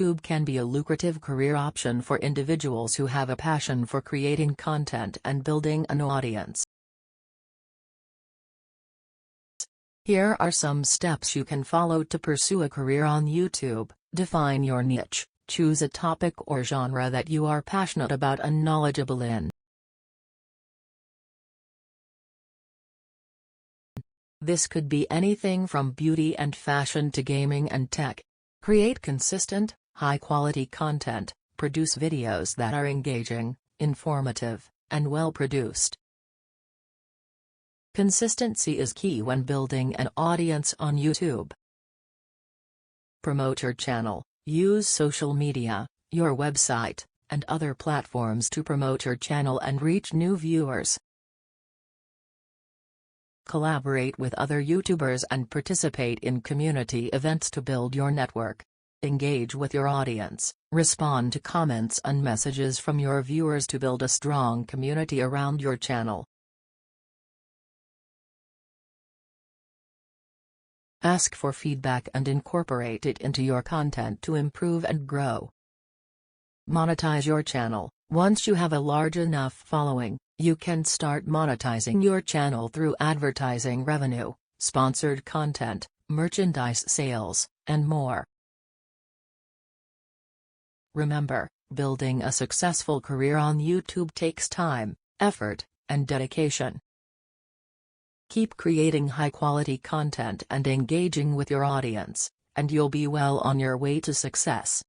YouTube can be a lucrative career option for individuals who have a passion for creating content and building an audience. Here are some steps you can follow to pursue a career on YouTube. Define your niche. Choose a topic or genre that you are passionate about and knowledgeable in. This could be anything from beauty and fashion to gaming and tech. Create consistent, high-quality content. Produce videos that are engaging, informative, and well-produced. Consistency is key when building an audience on YouTube. Promote your channel. Use social media, your website, and other platforms to promote your channel and reach new viewers. Collaborate with other YouTubers and participate in community events to build your network. Engage with your audience. Respond to comments and messages from your viewers to build a strong community around your channel. Ask for feedback and incorporate it into your content to improve and grow. Monetize your channel. Once you have a large enough following, you can start monetizing your channel through advertising revenue, sponsored content, merchandise sales, and more. Remember, building a successful career on YouTube takes time, effort, and dedication. Keep creating high-quality content and engaging with your audience, and you'll be well on your way to success.